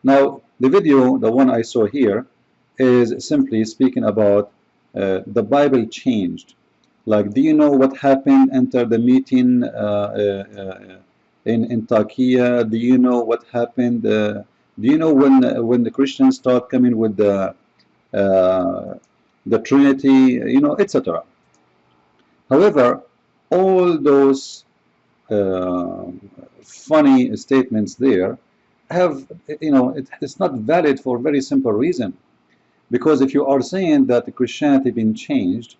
Now, the video, the one I saw here, is simply speaking about the Bible changed. Like, do you know what happened after the meeting in Turkey? Do you know what happened? Do you know when the Christians start coming with uh, the Trinity, etc. However, all those uh, funny statements there have, it's not valid for a very simple reason. Because if you are saying that Christianity being changed,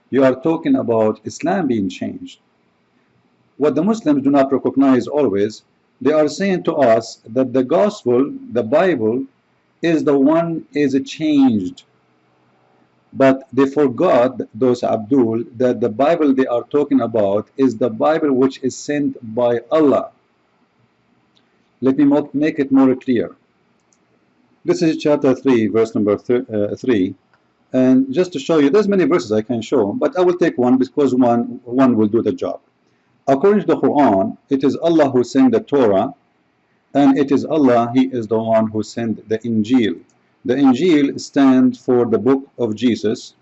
you are talking about Islam being changed. What the Muslims do not recognize always, they are saying to us that the gospel, the Bible, is the one is changed. But they forgot, those Abdul, that the Bible they are talking about is the Bible which is sent by Allah. Let me make it more clear. This is chapter 3, verse number 3. And just to show you, there's many verses I can show, but I will take one because one will do the job. According to the Quran, it is Allah who sent the Torah, and it is Allah, He is the one who sent the Injil. The Injil stands for the book of Jesus,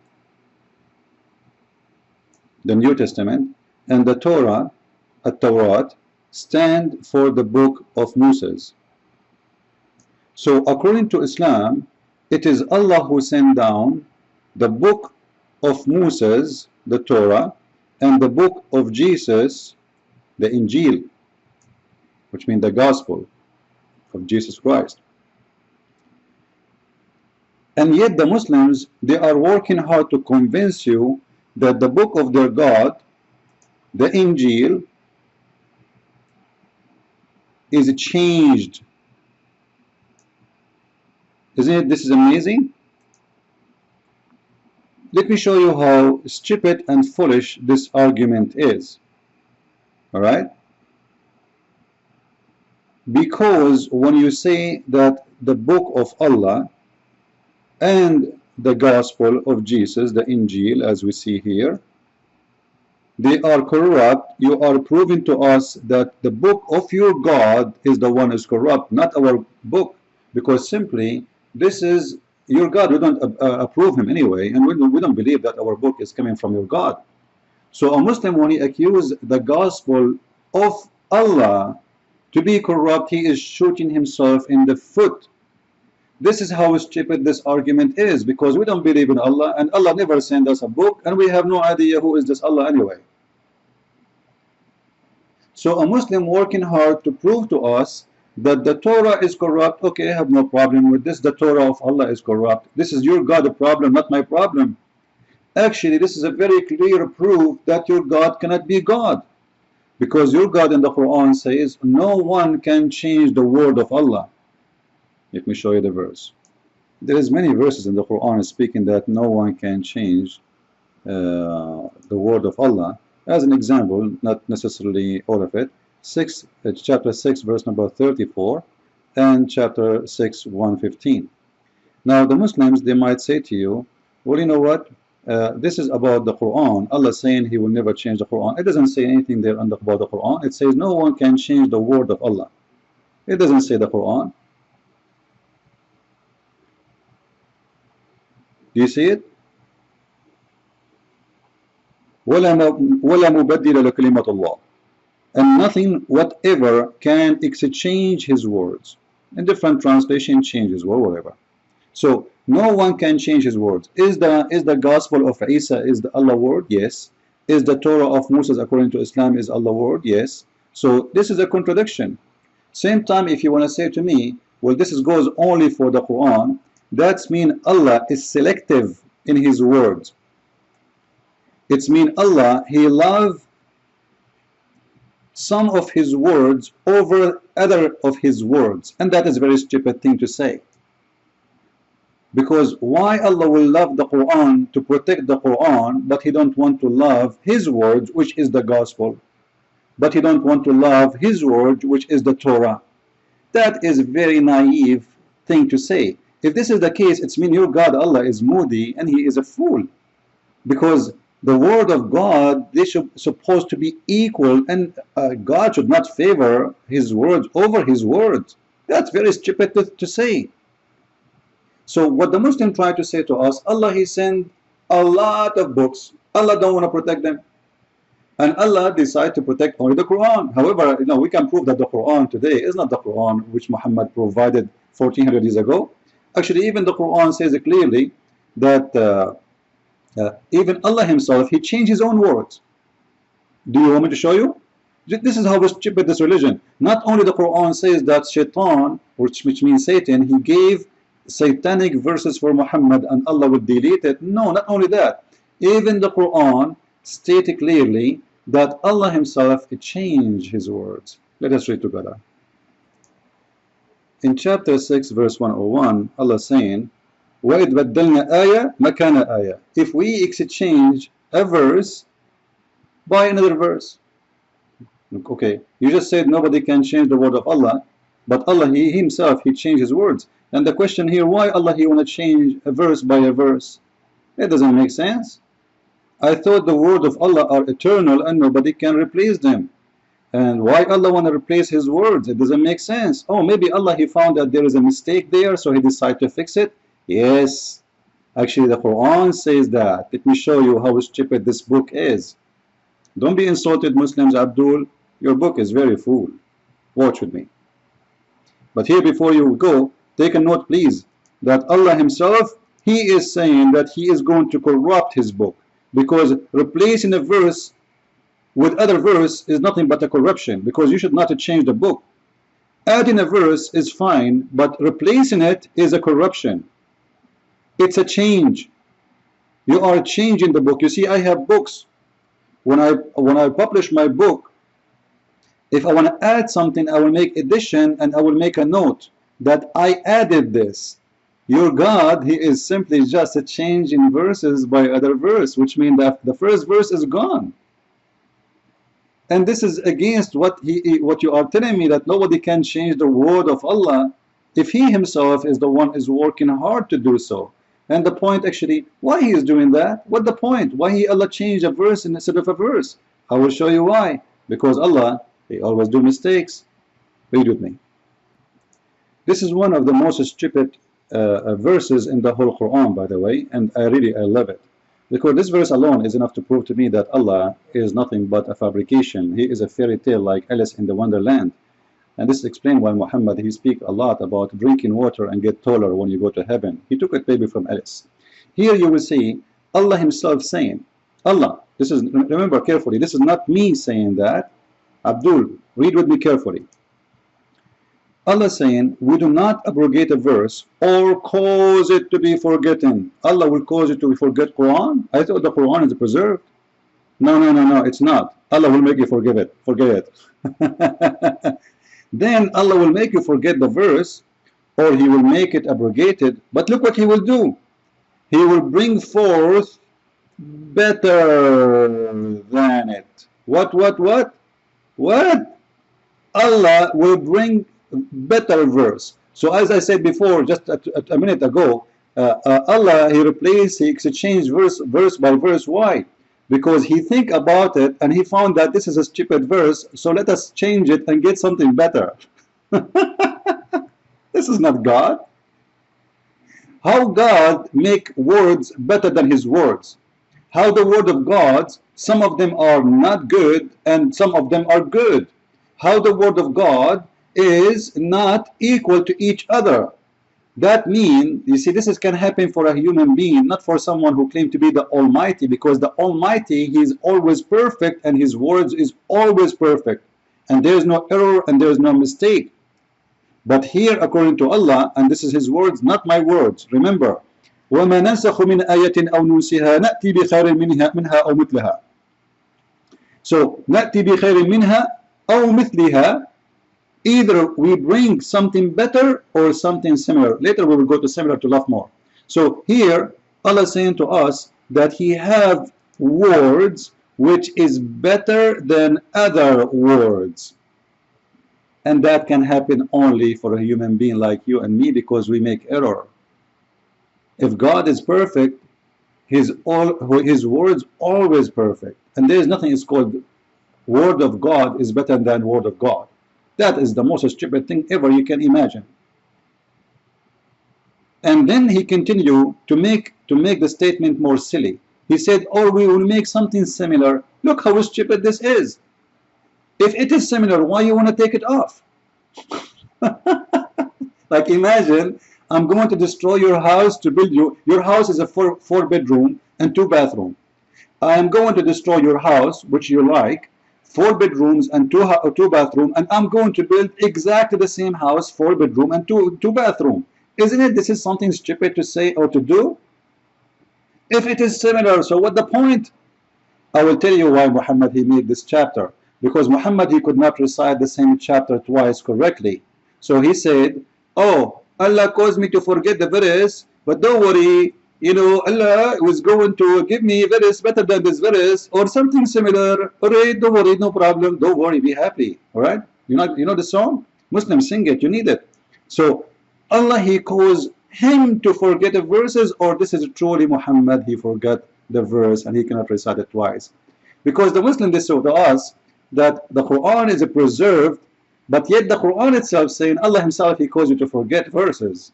the New Testament, and the Torah, at-Tawrat, stand for the book of Moses. So according to Islam, it is Allah who sent down the book of Moses, the Torah, and the book of Jesus, the Injil, which means the gospel of Jesus Christ. And yet the Muslims, they are working hard to convince you that the book of their God, the Injil, is changed. Isn't it? This is amazing. Let me show you how stupid and foolish this argument is. Alright? Because when you say that the book of Allah and the gospel of Jesus, the Injil, as we see here, they are corrupt, you are proving to us that the book of your God is the one is corrupt, not our book, because simply this is your God. We don't approve him anyway, and we don't believe that our book is coming from your God. So a Muslim, when he accuses the gospel of Allah to be corrupt, he is shooting himself in the foot. This is how stupid this argument is, because we don't believe in Allah, and Allah never sent us a book, and we have no idea who is this Allah anyway. So a Muslim working hard to prove to us that the Torah is corrupt, okay, I have no problem with this. The Torah of Allah is corrupt. This is your God a problem, not my problem. Actually, this is a very clear proof that your God cannot be God, because your God in the Quran says no one can change the word of Allah. Let me show you the verse. There is many verses in the Quran speaking that no one can change the word of Allah. As an example, not necessarily all of it, chapter 6 verse number 34 and chapter 6 115. Now the Muslims, they might say to you, well, you know what, this is about the Quran. Allah saying he will never change the Quran. It doesn't say anything there about the Quran. It says no one can change the word of Allah. It doesn't say the Quran. Do you see it? وَلَا مُبَدِّلَ لَكَلِمَةِ اللَّهِ. And nothing whatever can exchange his words. In different translation, changes or whatever. So no one can change his words. Is the gospel of Isa is the Allah word? Yes. Is the Torah of Moses according to Islam is Allah word? Yes. So this is a contradiction. Same time, if you want to say to me, well, this goes only for the Quran, that's mean Allah is selective in his words. It's mean Allah, he loves some of his words over other of his words, and that is a very stupid thing to say. Because why Allah will love the Quran to protect the Quran, but he don't want to love his words, which is the gospel, but he don't want to love his word, which is the Torah? That is a very naive thing to say. If this is the case, it's mean your God Allah is moody and he is a fool, because the word of God, they should supposed to be equal, and God should not favor his words over his words. That's very stupid to say. So what the Muslim try to say to us, Allah, He sent a lot of books. Allah don't want to protect them. And Allah decided to protect only the Quran. However, we can prove that the Quran today is not the Quran which Muhammad provided 1400 years ago. Actually, even the Quran says clearly that even Allah Himself, He changed His own words. Do you want me to show you? This is how stupid this religion. Not only the Quran says that Shaitan, which means Satan, he gave satanic verses for Muhammad and Allah would delete it. No, not only that. Even the Quran stated clearly that Allah Himself changed His words. Let us read together. In chapter 6, verse 101, Allah saying, وَإِذْ بَدَّلْنَا آيَةً مَكَانَ آيَةً. If we exchange a verse by another verse. Okay, you just said nobody can change the word of Allah, but Allah, He Himself, He changed His words. And the question here, why Allah, He want to change a verse by a verse? It doesn't make sense. I thought the word of Allah are eternal and nobody can replace them. And why Allah want to replace His words? It doesn't make sense. Oh, maybe Allah, He found that there is a mistake there, so He decided to fix it. Yes, actually the Quran says that. Let me show you how stupid this book is. Don't be insulted, Muslims. Abdul, your book is very full. Watch with me. But here, before you go, take a note, please, that Allah Himself, He is saying that He is going to corrupt His book, because replacing a verse with other verse is nothing but a corruption, because you should not change the book. Adding a verse is fine, but replacing it is a corruption. It's a change. You are changing the book. You see, I have books. When I publish my book, if I want to add something, I will make addition and I will make a note that I added this. Your God, He is simply just a change in verses by other verse, which means that the first verse is gone. And this is against what you are telling me, that nobody can change the word of Allah if He Himself is the one is working hard to do so. And the point actually, why He is doing that? What the point? Why Allah changed a verse instead of a verse? I will show you why. Because Allah, He always do mistakes. Read with me. This is one of the most stupid verses in the whole Quran, by the way, and I love it. Because this verse alone is enough to prove to me that Allah is nothing but a fabrication. He is a fairy tale like Alice in the Wonderland. And this explains why Muhammad, he speaks a lot about drinking water and get taller when you go to heaven. He took it maybe from Alice. Here you will see Allah Himself saying, Allah, this is, remember carefully, this is not me saying that. Abdul, read with me carefully. Allah saying, we do not abrogate a verse or cause it to be forgotten. Allah will cause it to forget Quran? I thought the Quran is preserved. No, it's not. Allah will make you forget it. Then Allah will make you forget the verse, or He will make it abrogated. But look what He will do. He will bring forth better than it. What? Allah will bring better verse. So as I said before, just a minute ago, Allah, He exchanged verse by verse. Why? Because He think about it and He found that this is a stupid verse, so let us change it and get something better. This is not God. How God make words better than His words? How the word of God, some of them are not good and some of them are good. How the word of God is not equal to each other. That means, you see, this can happen for a human being, not for someone who claims to be the Almighty, because the Almighty, He is always perfect and His words is always perfect. And there is no error and there is no mistake. But here, according to Allah, and this is His words, not my words, remember, وَمَا نَنْسَخُ مِنْ آيَةٍ أَوْ نُنْسِهَا نَأْتِي بِخَيْرٍ مِنْهَا أَوْ مِثْلِهَا. So, نَأْتِي بِخَيْرٍ مِنْهَا أَوْ مِثْلِهَا. Either we bring something better or something similar. Later we will go to similar to love more. So here Allah is saying to us that He have words which is better than other words. And that can happen only for a human being like you and me, because we make error. If God is perfect, His words always perfect. And there is nothing is called word of God is better than word of God. That is the most stupid thing ever you can imagine. And then he continued to make the statement more silly. He said, or we will make something similar. Look how stupid this is. If it is similar, why you want to take it off? Like, imagine, I'm going to destroy your house to build you. Your house is a four bedroom and 2 bathrooms. I am going to destroy your house, which you like, 4 bedrooms and 2 bathrooms, and I'm going to build exactly the same house, 4 bedroom and 2 bathrooms. Isn't it? This is something stupid to say or to do. If it is similar, so what the point? I will tell you why Muhammad he made this chapter. Because Muhammad he could not recite the same chapter twice correctly. So he said, oh, Allah caused me to forget the verse, but don't worry, you know, Allah was going to give me a verse better than this verse or something similar. Alright, don't worry, no problem, don't worry, be happy. Alright? You know the song? Muslims sing it, you need it. So Allah he caused him to forget the verses, or this is truly Muhammad he forgot the verse and he cannot recite it twice. Because the Muslim they say to us that the Quran is preserved, but yet the Quran itself saying Allah himself he caused you to forget verses.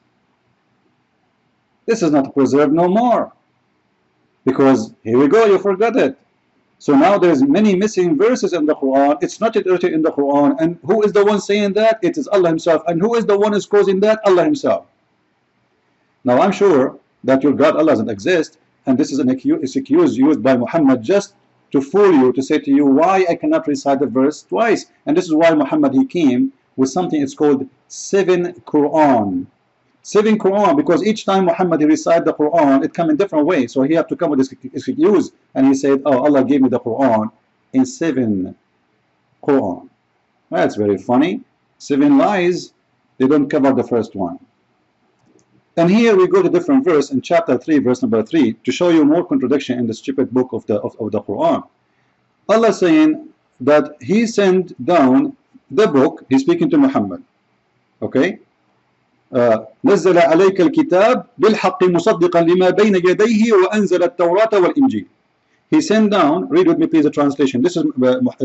This is not preserved no more, because here we go, you forgot it. So now there's many missing verses in the Quran. It's not written in the Quran, and who is the one saying that? It is Allah himself. And who is the one who is causing that? Allah himself. Now I'm sure that your God Allah doesn't exist, and this is an excuse used by Muhammad just to fool you, to say to you why I cannot recite the verse twice. And this is why Muhammad he came with something it's called 7 Quran. 7 Quran, because each time Muhammad he recite the Quran, it come in different ways. So he had to come with this excuse, and he said, oh, Allah gave me the Quran in 7 Quran. That's very funny. 7 lies, they don't cover the first one. And here we go to different verse in chapter 3, verse number 3, to show you more contradiction in the stupid book of the Quran. Allah saying that he sent down the book, he's speaking to Muhammad. Okay? نزل عليك الكتاب بالحق مصدقا لما بين يديه وأنزل التوراة والإنجيل. He sent down, read with me please the translation. This is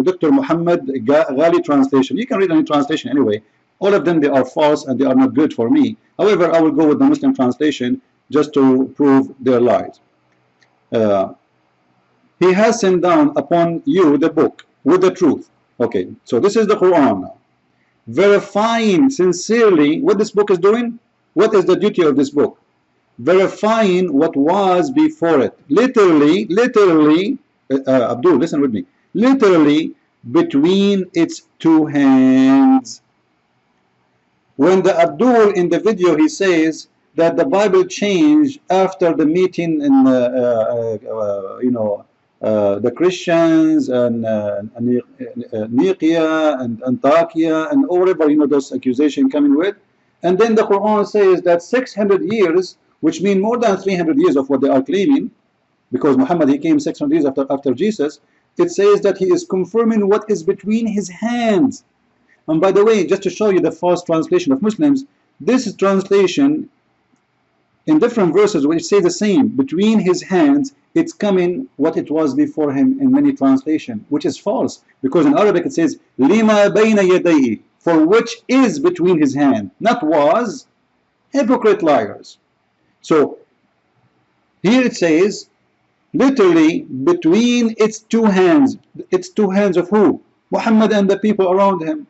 Dr. Muhammad Ghali translation. You can read any translation anyway. All of them, they are false and they are not good for me. However, I will go with the Muslim translation just to prove their lies. He has sent down upon you the book with the truth. Okay, so this is the Quran now. Verifying sincerely what this book is doing. What is the duty of this book? Verifying what was before it. Literally, Abdul, listen with me. Literally, between its 2 hands. When the Abdul in the video he says that the Bible changed after the meeting in the Christians and Nicaea and Antiochia and whatever those accusations coming with, and then the Quran says that 600 years, which mean more than 300 years of what they are claiming, because Muhammad he came 600 years after Jesus, it says that he is confirming what is between his hands. And by the way, just to show you the false translation of Muslims, this translation in different verses which say the same, between his hands, it's coming what it was before him in many translations, which is false, because in Arabic it says lima bayna yadayhi, for which is between his hand, not was. Hypocrite liars. So here it says literally between its 2 hands. Its 2 hands of who? Muhammad and the people around him.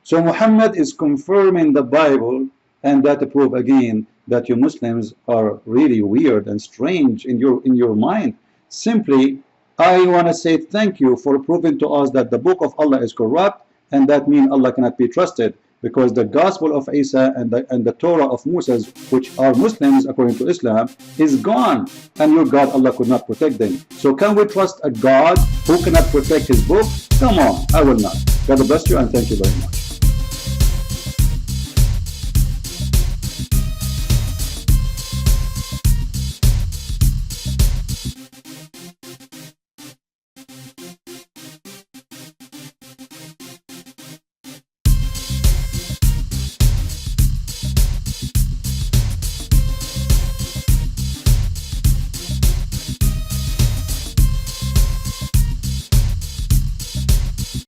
So Muhammad is confirming the Bible, and that prove again that you Muslims are really weird and strange in your mind. Simply, I want to say thank you for proving to us that the book of Allah is corrupt, and that means Allah cannot be trusted, because the gospel of Isa and the Torah of Moses, which are Muslims according to Islam, is gone, and your God Allah could not protect them. So can we trust a God who cannot protect his book? Come on, I will not. God bless you and thank you very much.